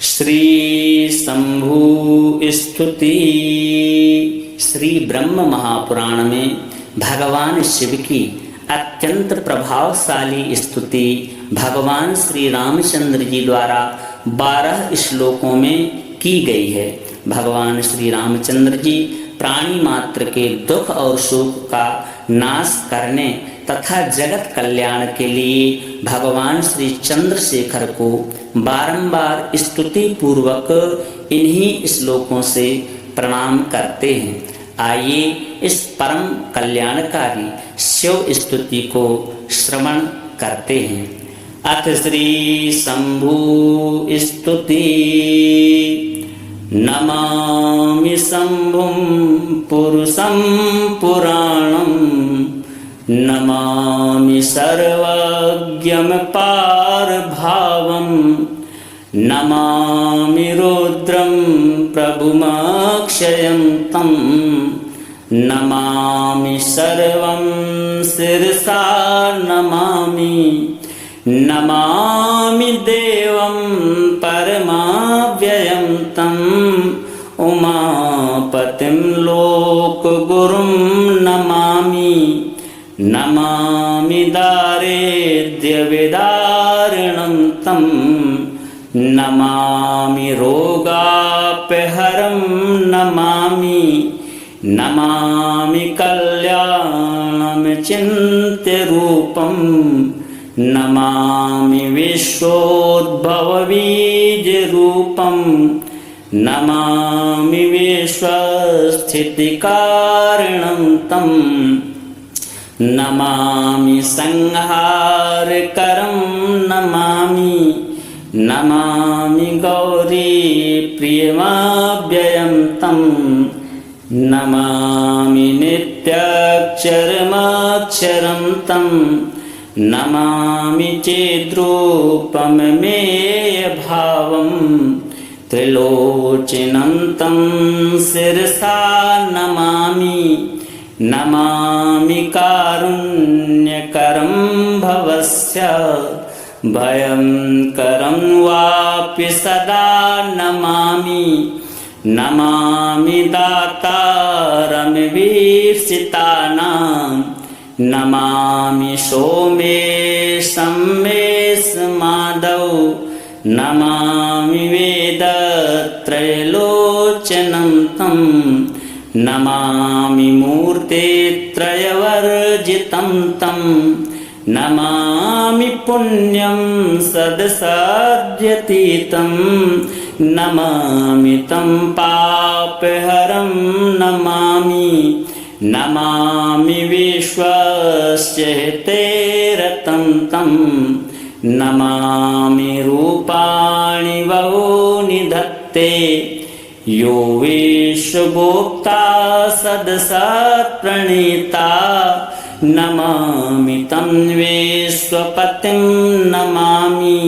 श्री शंभु स्तुति। श्री ब्रह्म महापुराण में भगवान शिव की अत्यंत प्रभावशाली स्तुति भगवान श्री रामचंद्र जी द्वारा 12 श्लोकों में की गई है। भगवान श्री रामचंद्र जी प्राणी मात्र के दुख और सुख का नाश करने तथा जगत कल्याण के लिए भगवान श्री चंद्रशेखर को बारंबार स्तुति पूर्वक इन्हीं श्लोकों से प्रणाम करते हैं। आइए इस परम कल्याणकारी शिव स्तुति को श्रवण करते हैं। अथ श्री शंभु स्तुति। नमामि शंभुं पुरुषं पुराणं, नमामि सर्वज्ञं पारभावं, नमामि रुद्रं प्रभुमक्षयं तं, नमामि सर्वं शिरसा नमामि, नमामि देवं परमाव्ययं तं, उमापतिं लोकगुरुं नमामि, नमामि दारिद्र्यविदारिणं तं, नमामि रोगापहरं नमामि, नमामि कल्याणमचिन्त्यरूपं, नमामि विश्वोद्भवबीजरूपं, नमामि विश्वस्थितिकारणं तं, नमामि संहारकरं नमामि, नमामि गौरीप्रियमव्ययं तं, नमामि नित्याक्षरमक्षरं तं, नमामि चेद्रूपमेयभावं, त्रिलोचनं तं शिरसा नमामि, नमामि कारुण्यकरं भवस्य, भयंकरं वापि सदा नमामि, नमामि दातारं वीक्षितानां, नमामि सोमेशं मेषमादौ, नमामि वेदत्रयलोचनं तं, नमामि मूर्तित्रयवर्जितं तं, नमामि पुण्यं सदसाध्यतीतं, नमामि तं पापहरं नमामि, नमामि विश्वस्य हितेरतं तं, नमामि रूपाणि बहूनि धत्ते, यो विश्वभोक्ता सदसत्प्रणीता, नमामि तं विश्वपतिं नमामि,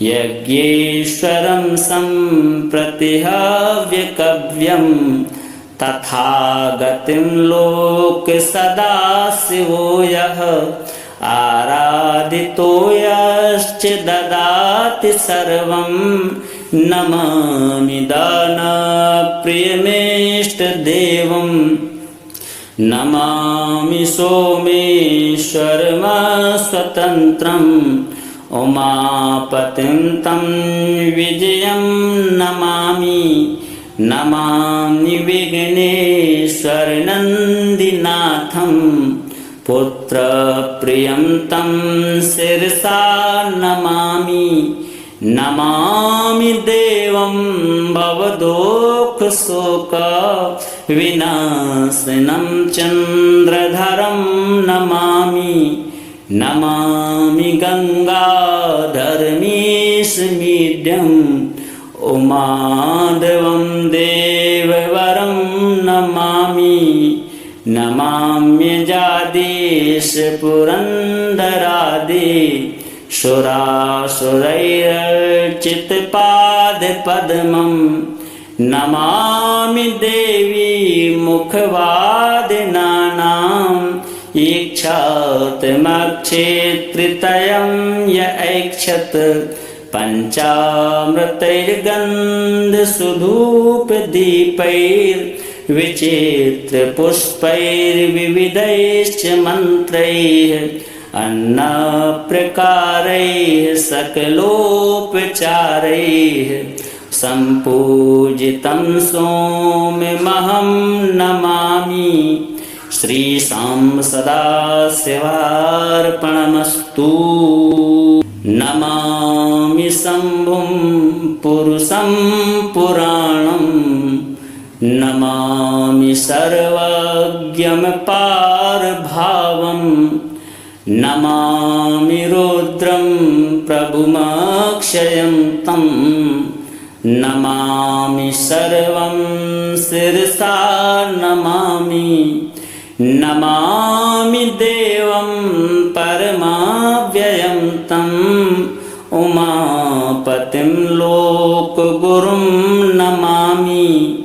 यज्ञेश्वरं सम्प्रतिहव्यकव्यं, तथागतिं लोके सदा शिवो यः, आराधितो यश्च ददाति सर्वं, नमामि दानप्रियमेष्टदेवं, नमामि सोमेश्वरमस्वतन्त्रं, उमापतिं तं विजयं नमामि, नमामि विघ्नेश्वरनन्दिनाथं, पुत्रप्रियं तं शिरसा नमामि, नमामि देवं भवदुःखशोक विनाशनं चन्द्रधरं नमामि, नमामि गङ्गाधरमीशमीड्यम्, उमादेवं देववरं नमामि, नमाम्यजादीश पुरन्दरादि सुरासुरैरर्चितपादपद्मं, नमामि देवी मुखवादिनानाम्, ईक्षातमक्षेत्रितयं य ऐक्षत पञ्चामृतैर्गन्धसुधूपदीपैर्विचित्रपुष्पैर्विविधैश्च मन्त्रैः अन्नप्रकारैः सकलोपचारैः सम्पूजितं सोममहं नमामि। श्रीशां सदाशिवार्पणमस्तु। नमामि शम्भुं पुरुषं पुराणं, नमामि सर्वज्ञं पारभावं, नमामि रुद्रं प्रभुमक्षयं तं, नमामि सर्वं शिरसा नमामि। नमामि देवं परमाव्ययं तम्, उमापतिं लोकगुरुं नमामि।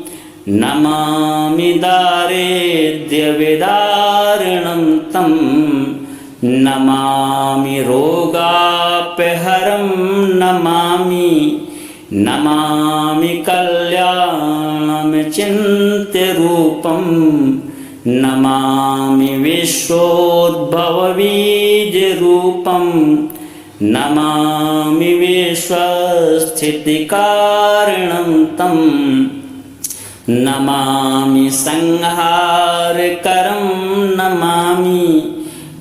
नमामि दारिद्र्यविदारिणं तं, नमामि रोगापहरं नमामि। नमामि कल्याणमचिन्त्यरूपं, नमामि विश्वोद्भवबीजरूपं, नमामि विश्वस्थितिकारणं तं, नमामि संहारकरं नमामि।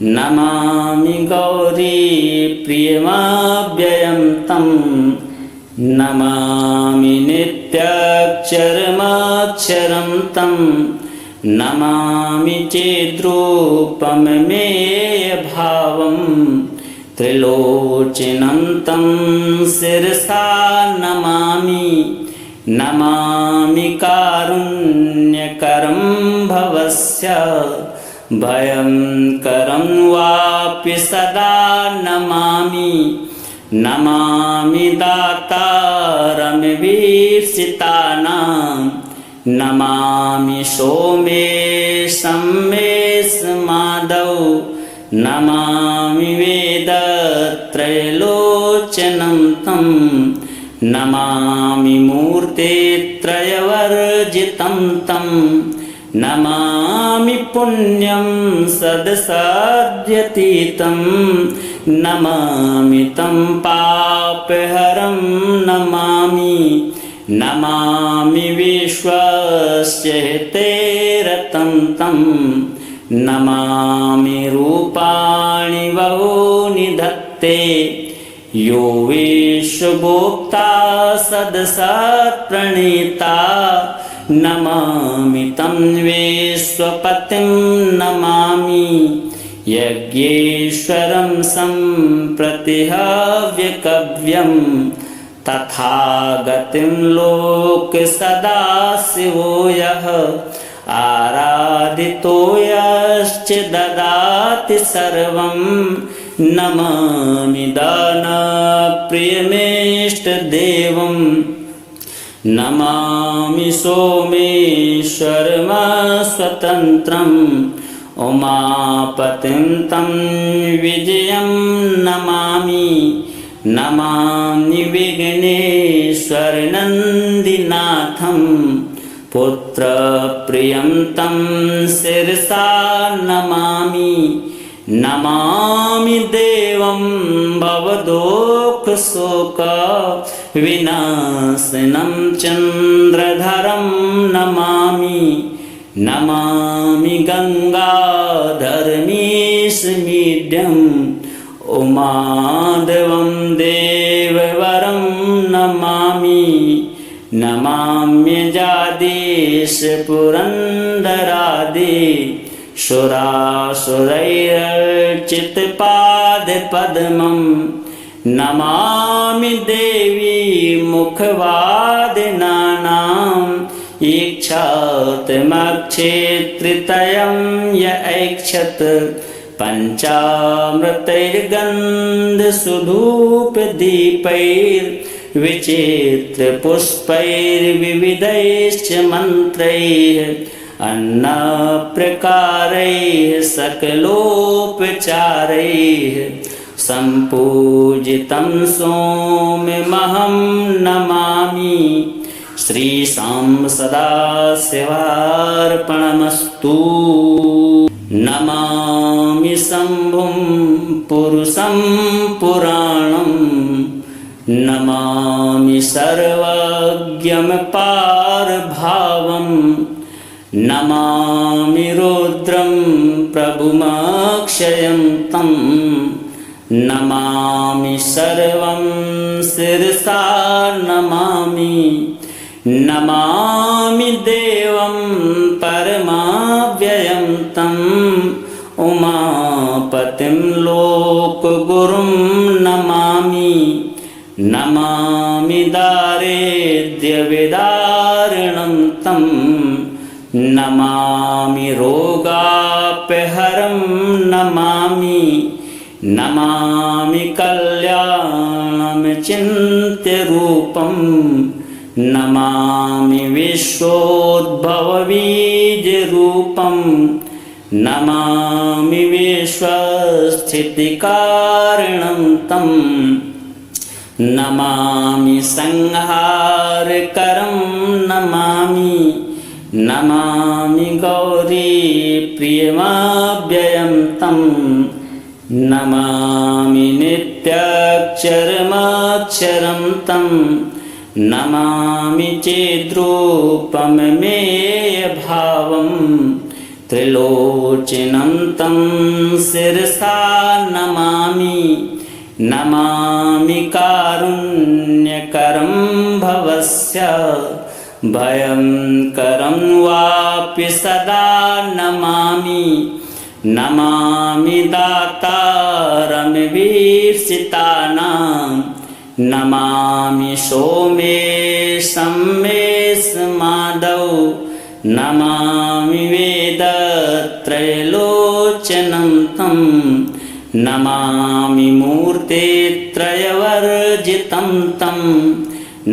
नमामि गौरीप्रियमव्ययं तं, नमामि नित्याक्षरमक्षरं तं, नमामि चेद्रूपमेयभावं, त्रिलोचनं तं शिरसा नमामि। नमामि कारुण्यकरं भवस्य, भयङ्करं वापि सदा नमामि। नमामि दातारमवीप्सितानां, नमामि सोमेशं मेषमादौ, नमामि वेदत्रयलोचनं तं, नमामि मूर्तित्रयवर्जितं तं, नमामि पुण्यं सदसाध्यतीतं, नमामि तं पापहरं नमामि। नमामि विश्वस्य हितेरतं तं, नमामि रूपाणि बहूनि धत्ते, यो विश्वभोक्ता सदसत्प्रणीता, नमामि तं विश्वपतिं नमामि। यज्ञेश्वरं सम्प्रतिहव्यकव्यं, तथागतिं लोकसदाशिवो यः, आराधितो यश्च ददाति सर्वं, नमामि दानप्रियमेष्टदेवं। नमामि सोमेश्वरमस्वतन्त्रम्, उमापतिं तं विजयं नमामि। नमामि विघ्नेश्वरनन्दिनाथं, पुत्रप्रियं तं शिरसा नमामि। नमामि देवं भवदुःखशोकविनाशनं चन्द्रधरं नमामि। नमामि गङ्गाधरमीशमीड्यम्, उमादेवं देववरं नमामि। नमाम्यजादीश पुरन्दरादि, सुरासुरैरर्चितपादपद्मं, नमामि देवी मुखवादिनानाम्, ईक्षातमक्षेत्रितयं य ऐक्षत, पञ्चामृतैर्गन्धसुधूपदीपैर्विचित्रपुष्पैर्विविधैश्च मन्त्रैः अन्नप्रकारैः सकलोपचारैः सम्पूजितं सोम्यमहं नमामि श्रीशां सदाशिवार्पणमस्तु। नमामि शम्भुं पुरुषं पुराणं नमामि सर्वज्ञं पारभावं नमामि रुद्रं प्रभुमक्षयं तं नमामि सर्वं शिरसा नमामि नमामि देवं परमाव्ययं तम् उमापतिं लोकगुरुं नमामि नमामि दारिद्र्यविदारिणं तं नमामि रोगापहरं नमामि नमामि कल्याणमचिन्त्यरूपं नमामि विश्वोद्भवबीजरूपं नमामि विश्वस्थितिकारणं तं नमामि संहारकरं नमामि नमामि गौरीप्रियमव्ययं तं नमामि नित्याक्षरमक्षरं तं नमामि चेद्रूपमेयभावं त्रिलोचनं तं शिरसा नमामि नमामि कारुण्यकरं भवस्य भयङ्करं वापि सदा नमामि नमामि दातारमवीर्षितानां नमामि सोमेशं मेषमादौ नमामि वेदत्रयलोचनं तं नमामि मूर्तित्रयवर्जितं तं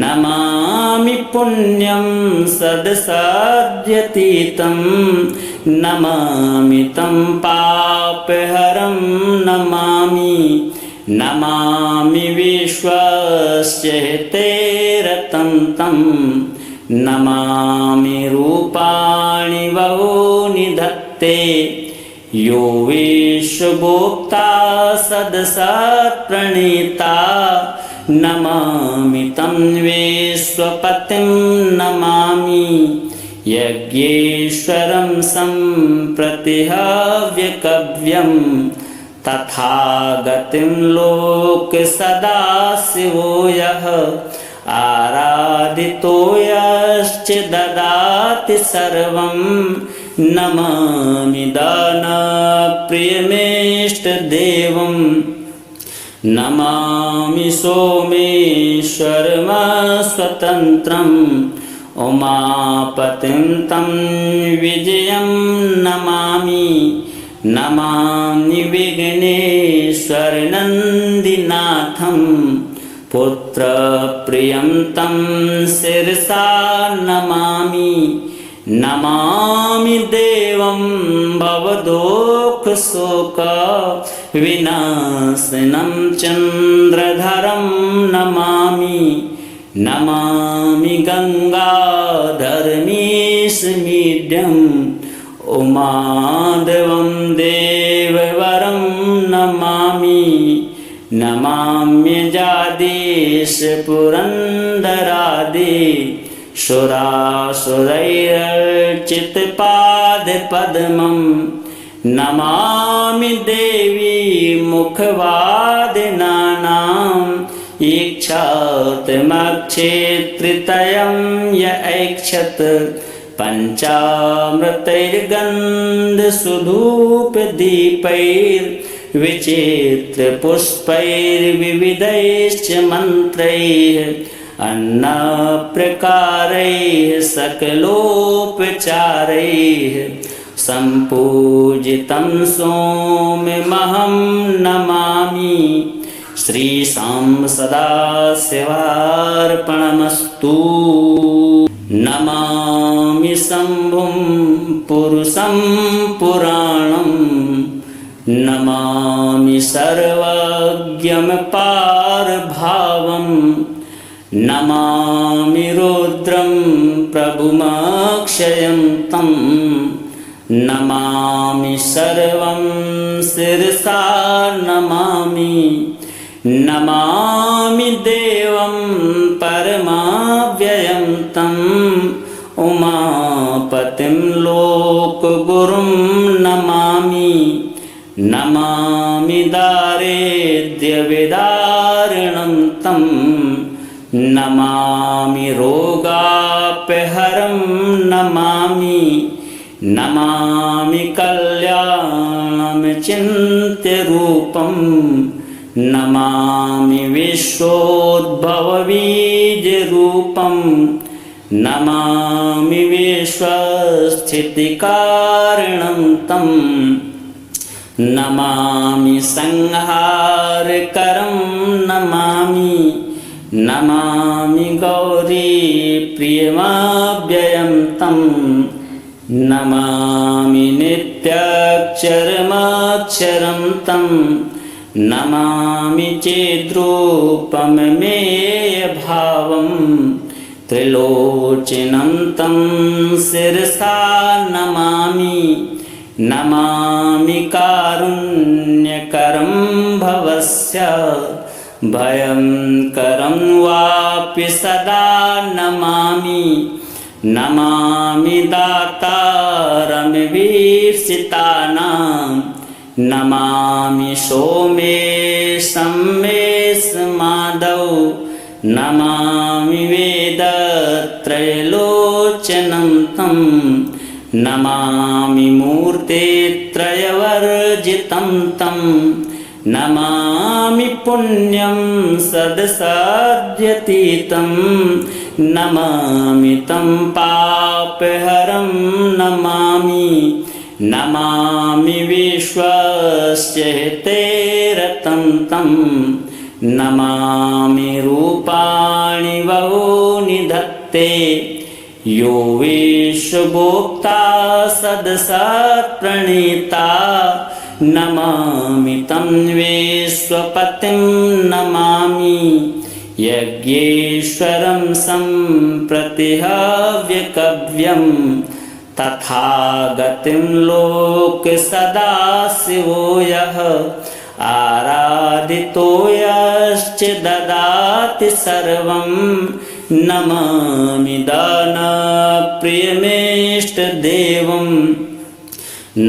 नमामि पुण्यं सदसाध्यतीतं नमामि तं पापहरं नमामि नमामि विश्वस्य हितेरतं तं नमामि रूपाणि बहूनि धत्ते यो विश्वभोक्ता सदसत्प्रणीता नमामि तं विश्वपतिं नमामि यज्ञेश्वरं सम्प्रतिहव्यकव्यं तथागतिं लोकसदाशिवो यः आराधितो यश्च ददाति सर्वं नमामि दानप्रियमेष्टदेवं नमामि सोमेश्वरमस्वतन्त्रम् उमापतिं तं विजयं नमामि नमामि विघ्नेश्वरनन्दिनाथं पुत्रप्रियं तं शिरसा नमामि नमामि देवं भवदुःखशोकविनाशनं चन्द्रधरं नमामि नमामि गङ्गाधरमीशमीड्यम् उमादेवं देववरं नमामि नमाम्यजादीश पुरन्दरादि सुरासुरैरर्चितपादपद्मं नमामि देवी मुखवादिनानाम् ईक्षातमक्षेत्रितयं य ऐक्षत पञ्चामृतैर्गन्धसुधूपदीपैर्विचित्रपुष्पैर्विविधैश्च मन्त्रैः अन्नप्रकारैः सकलोपचारैः सम्पूजितं सोम्यमहं नमामि श्रीशां सदाशिवार्पणमस्तु। नमामि शम्भुं पुरुषं पुराणं नमामि सर्वज्ञं पारभावं नमामि रुद्रं प्रभुमक्षयं तं नमामि सर्वं शिरसा नमामि नमामि देवं परमाव्ययं तं उमापतिं लोकगुरुं नमामि नमामि दारिद्र्यविदारिणं तं नमामि रोगापहरं नमामि नमामि कल्याणमचिन्त्यरूपं नमामि विश्वोद्भवबीजरूपं नमामि विश्वस्थितिकारणं तं नमामि संहारकरं नमामि नमामि गौरीप्रियमव्ययं तं नमामि नित्याक्षरमक्षरं तं नमामि चेद्रूपमेयभावं त्रिलोचनं तं शिरसा नमामि नमामि कारुण्यकरं भवस्य भयंकरं वापि सदा नमामि नमामि दातारमवीप्सितानां नमामि सोमेशं मेषमादौ नमामि वेदत्रयलोचनं तं नमामि मूर्तित्रयवर्जितं तं नमामि पुण्यं सदसाध्यतीतं नमामि तं पापहरं नमामि नमामि विश्वस्य हितेरतं तं नमामि रूपाणि बहूनि धत्ते यो विश्वगोप्ता सदसत्प्रणीता नमामि तं विश्वपतिं नमामि यज्ञेश्वरं सम्प्रतिहव्यकव्यं तथागतिं लोकसदाशिवो यः आराधितो यश्च ददाति सर्वं नमामि दानप्रियमेष्टदेवं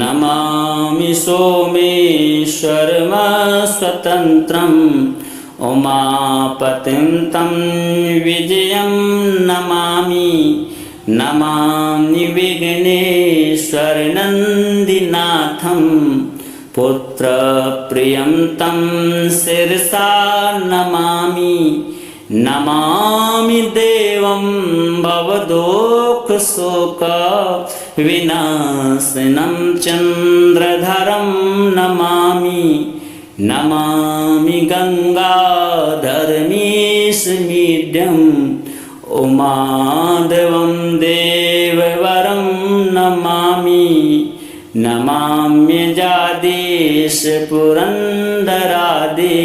नमामि सोमेश्वरमस्वतन्त्रम् उमापतिं तं विजयं नमामि नमामि विघ्नेश्वरनन्दिनाथं पुत्रप्रियं तं शिरसा नमामि नमामि देवं भवदुःखशोकविनाशनं चन्द्रधरं नमामि नमामि गङ्गाधरमीशमीड्यं उमादेवं देववरं नमामि नमाम्यजादीश पुरन्दरादि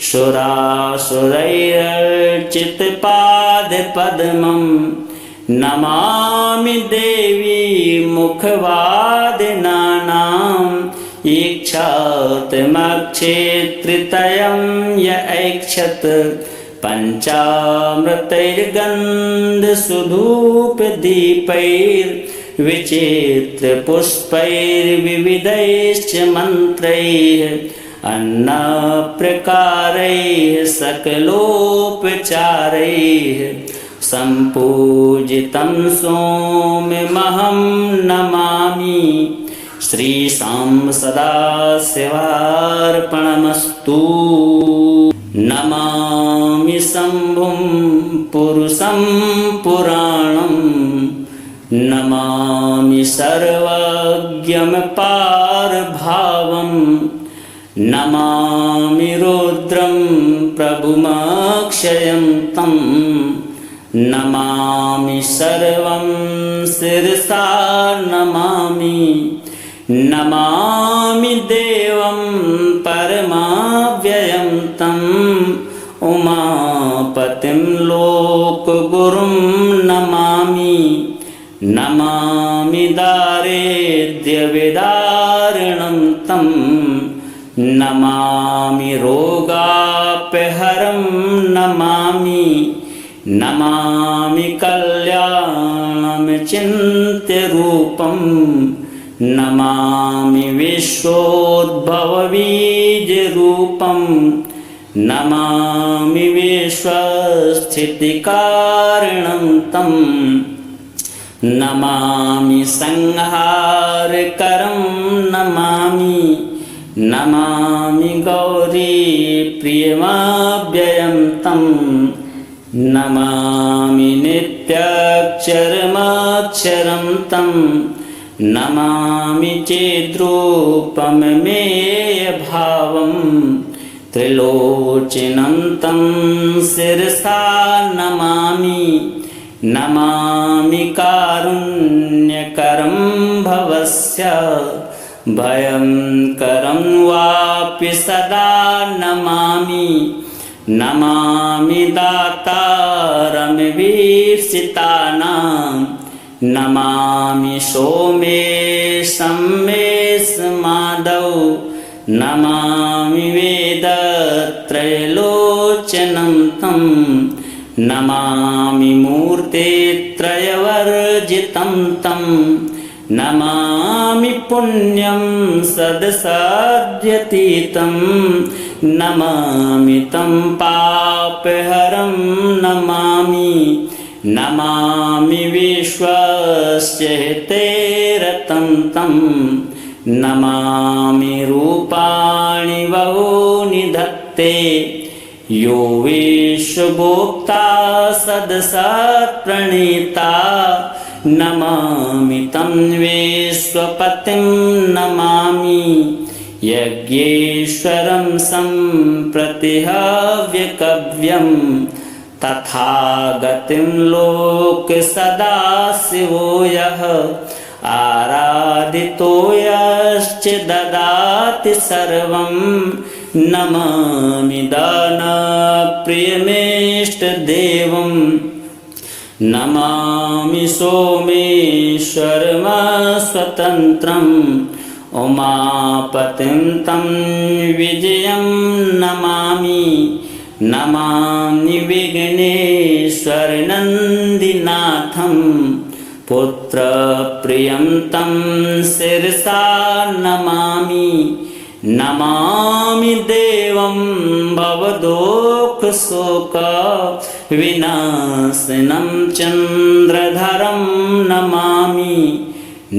सुरासुरैरर्चितपादपद्मं नमामि देवी मुखवादिनानाम् ईक्षातमक्षेत्रितयं य ऐक्षत पञ्चामृतैर्गन्धसुधूपदीपैर्विचित्रपुष्पैर्विविधैश्च मन्त्रैः अन्नप्रकारैः सकलोपचारैः सम्पूजितं सोम्यमहं नमामि श्रीशां सदाशिवार्पणमस्तु नमामि शम्भुं पुरुषं पुराणं नमामि सर्वज्ञं पारभावं नमामि रुद्रं प्रभुमक्षयं तं नमामि सर्वं शिरसा नमामि नमामि देवं परमाव्ययं तं उमापतिं लोकगुरुं नमामि नमामि दारिद्र्यविदारिणं तं नमामि रोगापहरं नमामि नमामि कल्याणमचिन्त्यरूपं नमामि विश्वोद्भवबीजरूपं नमामि विश्वस्थितिकारणं तं नमामि संहारकरं नमामि नमामि गौरीप्रियमव्ययं तं नमामि नित्याक्षरमक्षरं तं नमामि चेद्रूपमेयभावं त्रिलोचनं तं शिरसा नमामि नमामि कारुण्यकरं भवस्य भयंकरं वापि सदा नमामि नमामि दातारमवीर्षितानां नमामि सोमेशं मेषमादौ नमामि वेदत्रयलोचनं तं नमामि मूर्तित्रयवर्जितं तं नमामि पुण्यं सदसाध्यतीतं नमामि तं पापहरं नमामि नमामि विश्वस्य हितेरतं तं नमामि रूपाणि बहूनि धत्ते यो विश्वभोक्ता सदसत्प्रणीता नमामि तं विश्वपतिं नमामि यज्ञेश्वरं सम्प्रतिहव्यकव्यं तथागतिं लोकसदाशिवो यः आराधितो यश्च ददाति सर्वं नमामि दानप्रियमेष्टदेवं नमामि सोमेश्वरमस्वतन्त्रम् उमापतिं तं विजयं नमामि नमामि विघ्नेश्वरनन्दिनाथं पुत्रप्रियं तं शिरसा नमामि नमामि देवं भवदुःखशोकविनाशनं चन्द्रधरं नमामि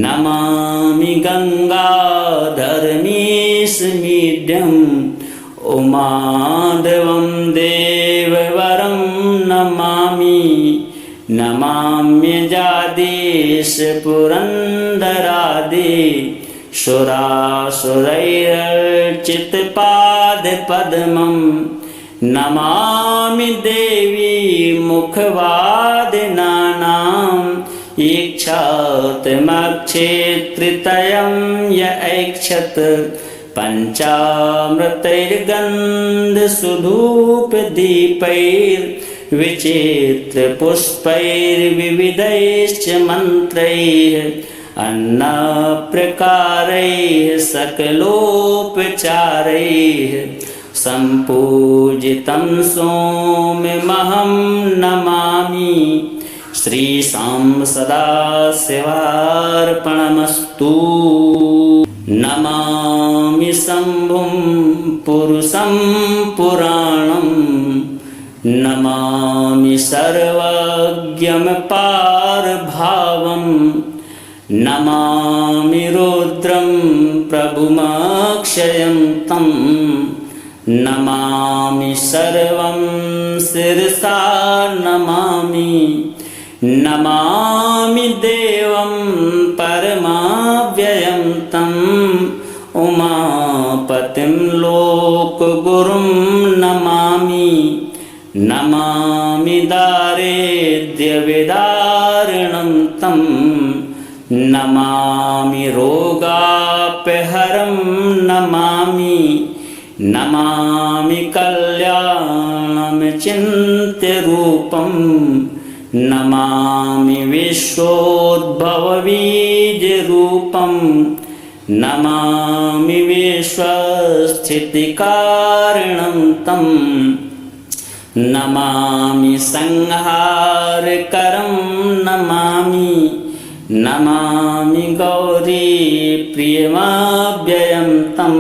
नमामि गङ्गाधरमीशमीड्यं उमादेवं देववरं नमामि नमाम्यजादीशपुरन्दरादि सुरासुरैरर्चितपादपद्मं नमामि देवी मुखवादिनानाम् ईक्षातमक्षेत्रितयं य ऐक्षत पञ्चामृतैर्गन्धसुधूपदीपैर्विचित्रपुष्पैर्विविधैश्च मन्त्रैः अन्नप्रकारैः सकलोपचारैः सम्पूजितं सोममहं नमामि श्रीशां सदाशिवार्पणमस्तु नमामि शम्भुं पुरुषं पुराणं नमामि सर्वज्ञमपारभावं नमामि रुद्रं प्रभुमक्षयं तं नमामि सर्वं शिरसा नमामि नमामि देवं परमाव्ययं तं उमापतिं लोकगुरुं नमामि नमामि दारिद्र्यविदारिणं तं नमामि रोगापहरं नमामि नमामि कल्याणं चिन्त्यरूपं नमामि विश्वोद्भवबीजरूपं नमामि विश्वस्थितिकारणं तं नमामि संहारकरं नमामि नमामि गौरीप्रियमव्ययं तं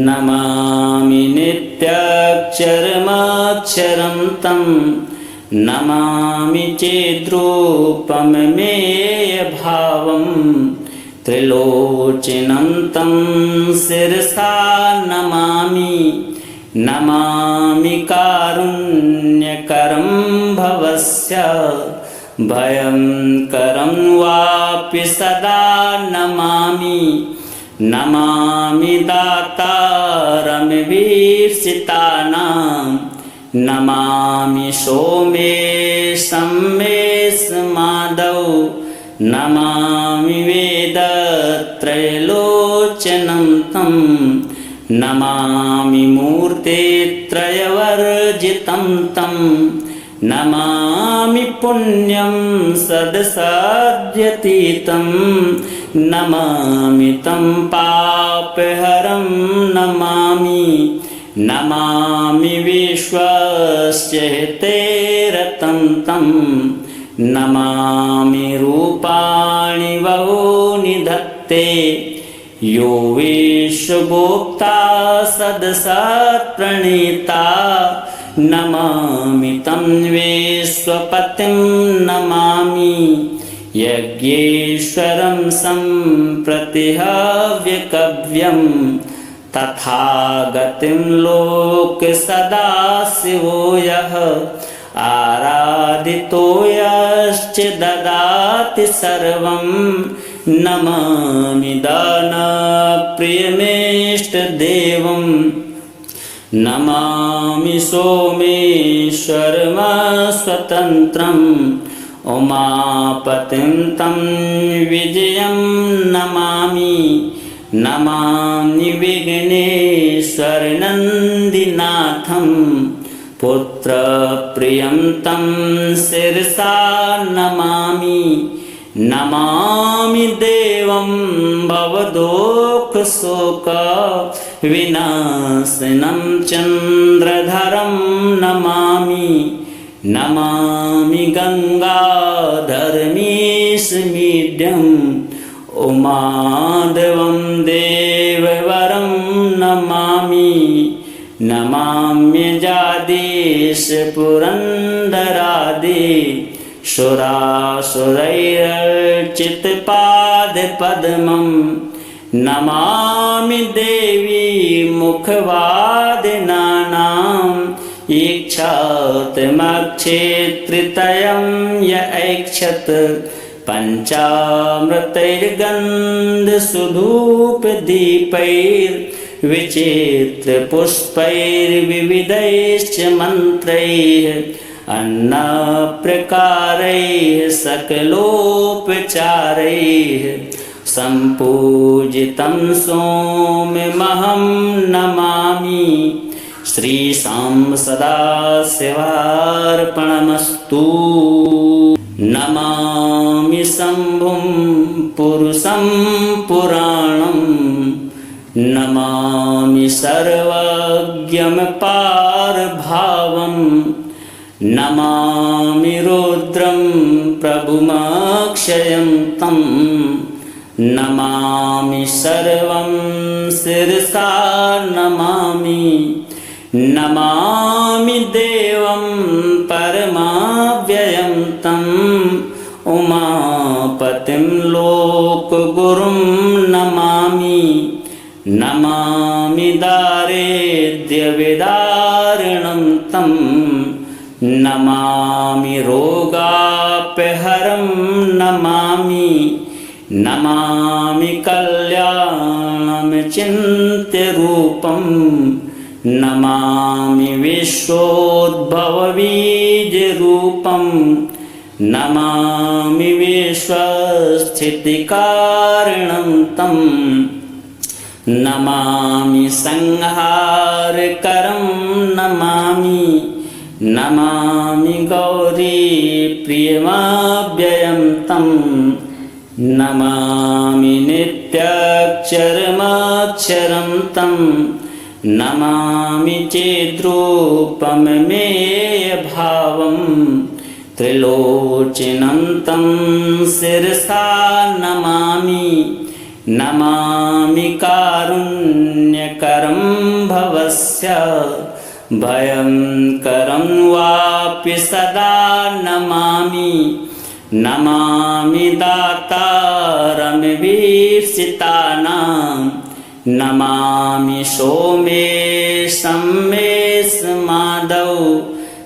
नमामि नित्याक्षरमक्षरं तं नमामि चेद्रूपमेयभावं त्रिलोचनं तं शिरसा नमामि नमामि कारुण्यकरं भवस्य भयंकरं वापि सदा नमामि नमामि दातारमभीप्सितानां नमामि सोमेशं मेषमादौ नमामि वेदत्रयलोचनं तं नमामि मूर्तित्रयवर्जितं तं नमामि पुण्यं सदसाध्यतीतं नमामि तं पापहरं नमामि नमामि विश्वस्य हितेरतं तं नमामि रूपाणि बहूनि धत्ते यो विश्वभोक्ता सदसत्प्रणीता नमामि तं विश्वपतिं नमामि यज्ञेश्वरं सम्प्रतिहव्यकव्यं तथागतिं लोकसदाशिवो यः आराधितो यश्च ददाति सर्वं नमामि दानप्रियमेष्टदेवं नमामि सोमेश्वरमस्वतन्त्रम् उमापतिं तं विजयं नमामि नमामि विघ्नेश्वरनन्दिनाथं पुत्रप्रियं तं शिरसा नमामि नमामि देवं भवदोषशोक विनाशनं चन्द्रधरं नमामि नमामि गङ्गाधरमीशमीड्यम् उमादेवं देववरं नमामि नमाम्यजादीशपुरन्दरादि सुरासुरैरर्चितपादपद्मं नमामि देवी मुखवादिनानाम् ईक्षातमक्षेत्रितयं य ऐक्षत पञ्चामृतैर्गन्धसुधूपदीपैर्विचित्रपुष्पैर्विविधैश्च मन्त्रैः अन्नप्रकारैः सकलोपचारैः सम्पूजितं सोममहं नमामि श्रीशां सदाशिवार्पणमस्तु नमामि शम्भुं पुरुषं पुराणं नमामि सर्वज्ञं पारभावं नमामि रुद्रं प्रभुमक्षयं तं नमामि सर्वं शिरसा नमामि नमामि देवं परमाव्ययं तं उमापतिं लोकगुरुं नमामि नमामि दारिद्र्यविदारिणं तं नमामि रोगापहरं नमामि नमामि कल्याणं चिन्त्यरूपं नमामि विश्वोद्भवबीजरूपं नमामि विश्वस्थितिकारणं तं नमामि संहारकरं नमामि नमामि गौरीप्रियमव्ययं तं नमामि नित्याक्षरमक्षरं तं नमामि चेद्रूपमेयभावं त्रिलोचनं तं शिरसा नमामि नमामि कारुण्यकरं भवस्य भयंकरं वापि सदा नमामि नमामि दातारमवीर्षितानां नमामि सोमेशं मेषमादौ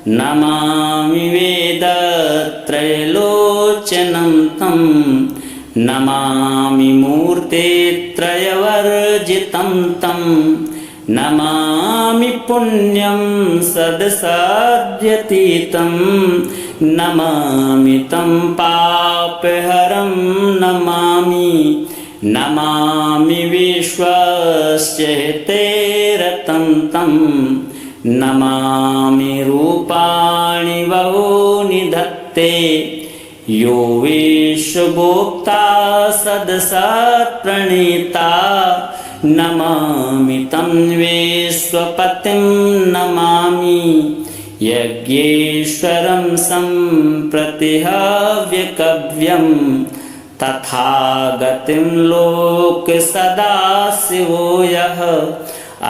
नमामि वेदत्रयलोचनं तं नमामि मूर्तित्रयवर्जितं तं नमामि पुण्यं सदसाध्यतीतं नमामि तं पापहरं नमामि नमामि विश्वस्य हितेरतं तं नमामि रूपाणि बहूनि धत्ते यो विश्वभोक्ता सदसत्प्रणीता नमामि तं विश्वपतिं नमामि यज्ञेश्वरं सम्प्रतिहव्यकव्यं तथागतिं लोकसदाशिवो यः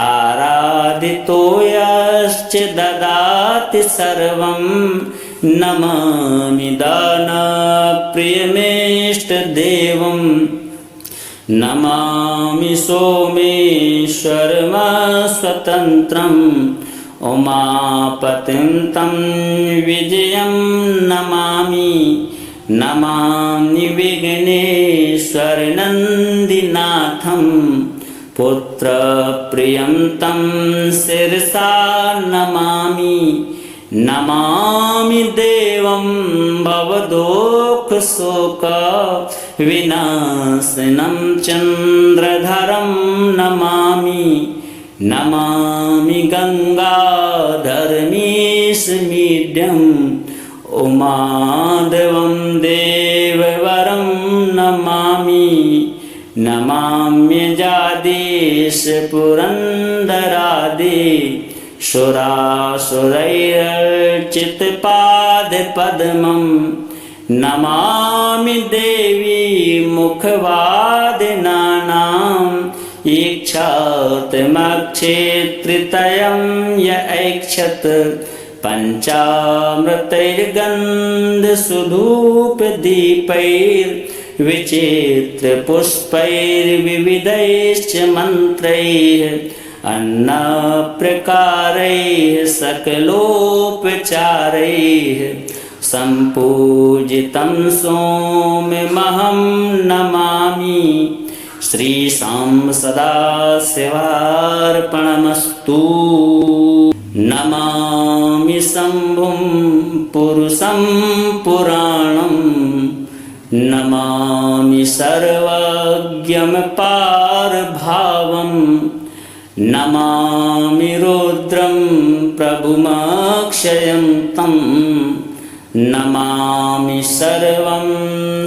आराधितो यश्च ददाति सर्वं नमामि दानप्रियमेष्टदेवं नमामि सोमेश्वरमस्वतन्त्रम् उमापतिं तं विजयं नमामि नमामि विघ्नेश्वरनन्दिनाथं पुत्रप्रियं तं शिरसा नमामि नमामि देवं भवदुःखशोकविनाशनं चन्द्रधरं नमामि नमामि गङ्गाधरमीशमीड्यम् उमादेवं देववरं नमामि नमाम्यजादीश पुरन्दरादि सुरासुरैरर्चितपादपद्मं नमामि देवी मुखवादिनानाम् ईक्षातमक्षेत्रितयं य ऐक्षत पञ्चामृतैर्गन्धसुधूपदीपैर्विचित्रपुष्पैर्विविधैश्च मन्त्रैः अन्नप्रकारैः सकलोपचारैः सम्पूजितं सोममहं नमामि श्रीशां सदाशिवार्पणमस्तु नमामि शम्भुं पुरुषं पुराणं नमामि सर्वज्ञं पारभावं नमामि रुद्रं प्रभुमक्षयं तं नमामि सर्वं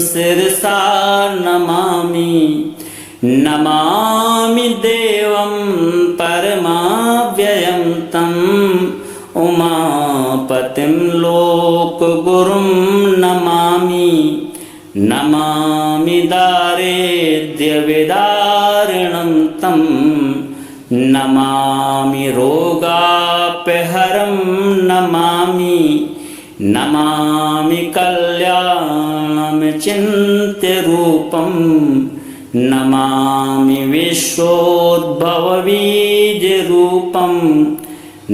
शिरसा नमामि नमामि देवं परमाव्ययं तं उमापतिं लोकगुरुं नमामि नमामि दारिद्र्यविदारिणं तं नमामि रोगापहरं नमामि नमामि कल्याणमचिन्त्यरूपं नमामि विश्वोद्भवबीजरूपं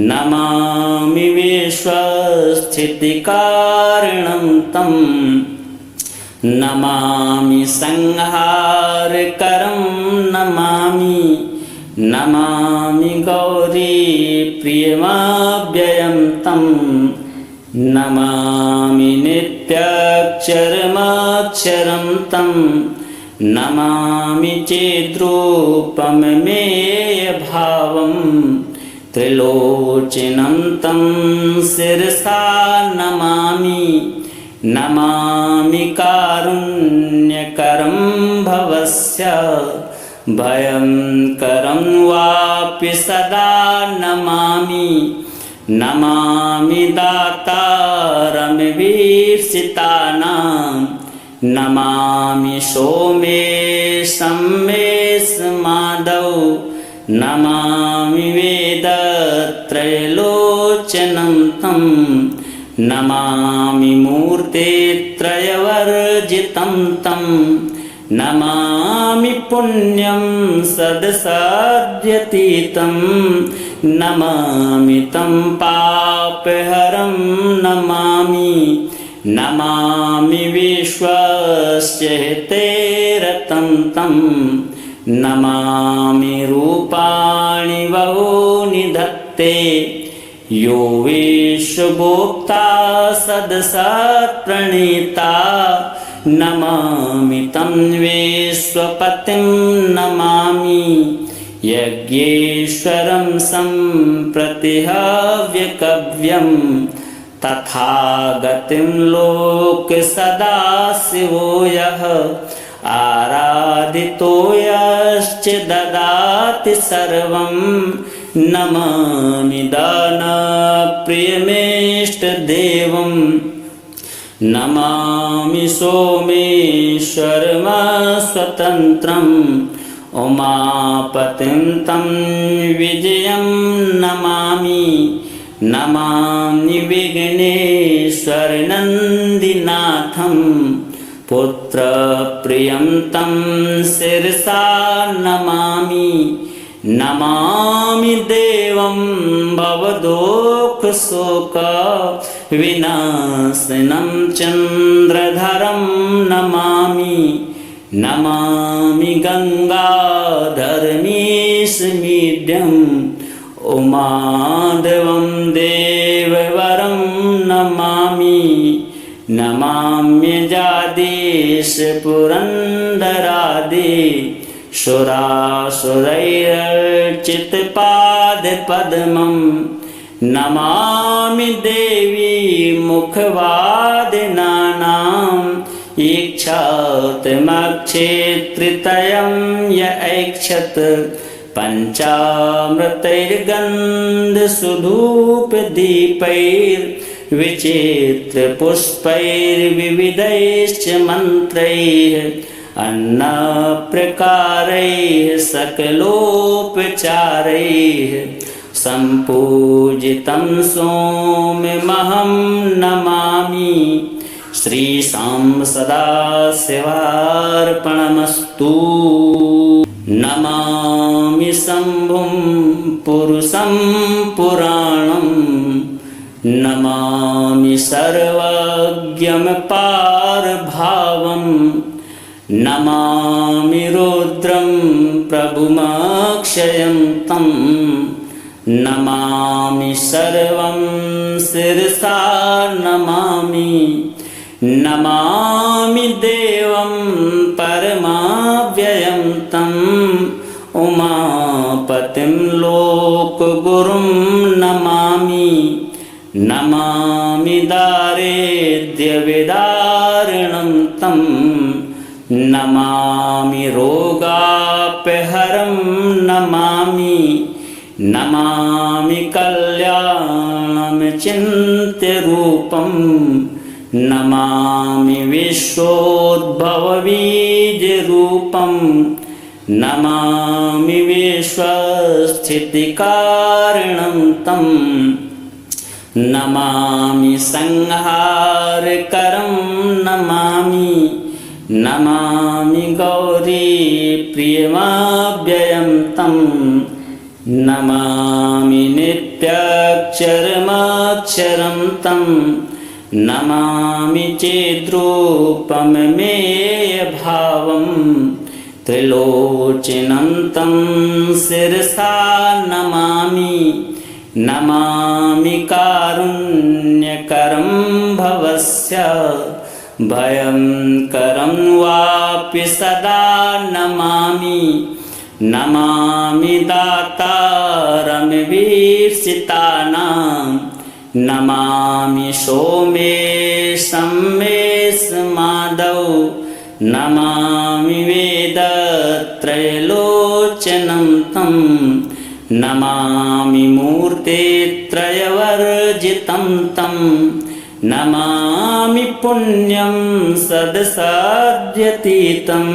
नमामि विश्वस्थितिकारणं तं नमामि संहारकरं नमामि नमामि गौरीप्रियमव्ययं तं नमामि नित्याक्षरमक्षरं तं नमामि चेद्रूपमेयभावं त्रिलोचनं तं शिरसा नमामि नमामि कारुण्यकरं भवस्य भयंकरं वापि सदा नमामि नमामि दातारमवीर्षितानां नमामि सोमेशं मेषमादौ नमामि वेदत्रयलोचनं तं नमामि मूर्तित्रयवर्जितं तं नमामि पुण्यं सदसाध्यतीतं नमामि तं पापहरं नमामि नमामि विश्वस्य हितेरतं तं नमामि रूपाणि बहूनि धत्ते यो विश्वगोप्ता सदसत्प्रणीता नमामि तं विश्वपतिं नमामि यज्ञेश्वरं सम्प्रतिहव्यकव्यं तथागतिं लोके सदाशिवो यः आराधितो यश्च ददाति सर्वं नमामि दानप्रियमेष्टदेवं नमामि सोमेश्वरमस्वतन्त्रम् उमापतिं तं विजयं नमामि नमामि विघ्नेश्वरनन्दिनाथं पुत्रप्रियं तं शिरसा नमामि नमामि देवं भवदुःखशोकविनाशनं चन्द्रधरं नमामि नमामि गङ्गाधरमीशमीड्यं उमादेवं देववरं नमामि नमाम्यजादीशपुरन्दरादि सुरासुरैरर्चितपादपद्मं नमामि देवी मुखवादिनानाम् ईक्षातमक्षेत्रितयं य ऐक्षत पञ्चामृतैर्गन्धसुधूपदीपैर्विचित्रपुष्पैर्विविधैश्च मन्त्रैः अन्नप्रकारैः सकलोपचारैः सम्पूजितं सोममहं नमामि श्रीशां सदाशिवार्पणमस्तु नमामि शम्भुं पुरुषं पुराणं नमामि सर्वज्ञं पारभावं नमामि रुद्रं प्रभुमक्षयं तं नमामि सर्वं शिरसा नमामि नमामि देवं परमाव्ययं तं उमापतिं लोकगुरुं नमामि नमामि दारिद्र्यविदारिणं तं नमामि रोगापहरं नमामि नमामि कल्याणमचिन्त्यरूपं नमामि विश्वोद्भवबीजरूपं नमामि विश्वस्थितिकारणं तं नमामि संहारकरं नमामि नमामि गौरीप्रियमव्ययं तं नमामि नित्याक्षरमक्षरं तं नमामि चेद्रूपमेयभावं त्रिलोचनं तं शिरसा नमामि नमामि कारुण्यकरं भवस्य भयंकरं वापि सदा नमामि। नमामि दातारमभीप्सितानां नमामि सोमेशं मेषमादौ नमामि वेदत्रयलोचनं तं नमामि मूर्तित्रयवर्जितं तं नमामि पुण्यं सदसाध्यतीतं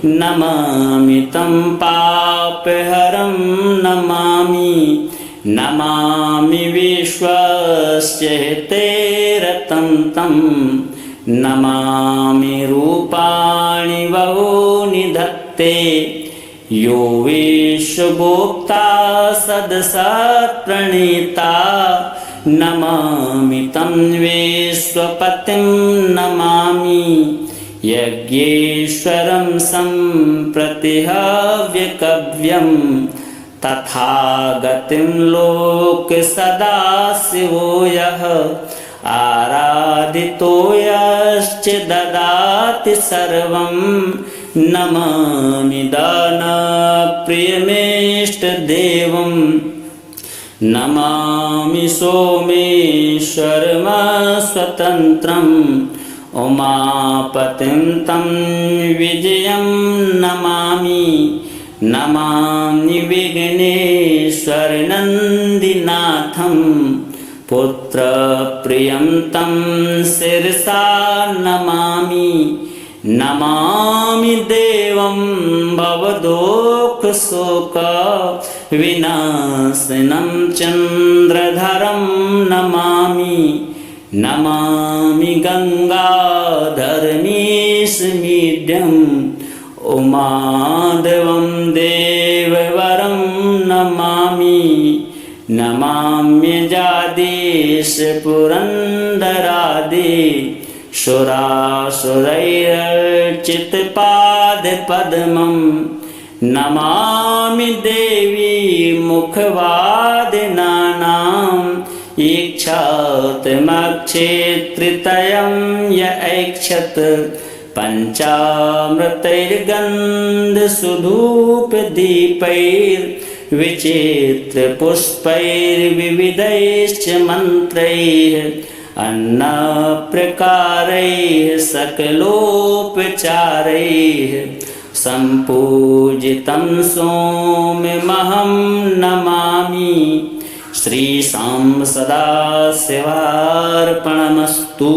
नमामि तं पापहरं नमामि। नमामि विश्वस्य हितेरतं तं नमामि रूपाणि बहूनि धत्ते यो विश्वगोप्ता सदसत्प्रणीता नमामि तं विश्वपतिं नमामि। यज्ञेश्वरं सम्प्रतिहव्यकव्यं तथागतिं लोकसदाशिवो यः आराधितो यश्च ददाति सर्वं नमामि दानप्रियमेष्टदेवं नमामि सोमेश्वरमस्वतन्त्रम् उमापतिं तं विजयं नमामि। नमामि विघ्नेश्वरनन्दिनाथं पुत्रप्रियं तं शिरसा नमामि। नमामि देवं भवदुःखशोकविनाशनं चन्द्रधरं नमामि। नमामि गङ्गाधरमीशमीड्यं उमादेवं देववरं नमामि। नमाम्यजादीश पुरन्दरादि सुरासुरैरर्चितपादपद्मं नमामि देवी मुखवादिनानाम् ईक्षातमक्षेत्रितयं य ऐक्षत पञ्चामृतैर्गन्धसुधूपदीपैर्विचित्रपुष्पैर्विविधैश्च मन्त्रैः अन्नप्रकारैः सकलोपचारैः सम्पूजितं सोम्यमहं नमामि। श्रीशां सदाशिवार्पणमस्तु।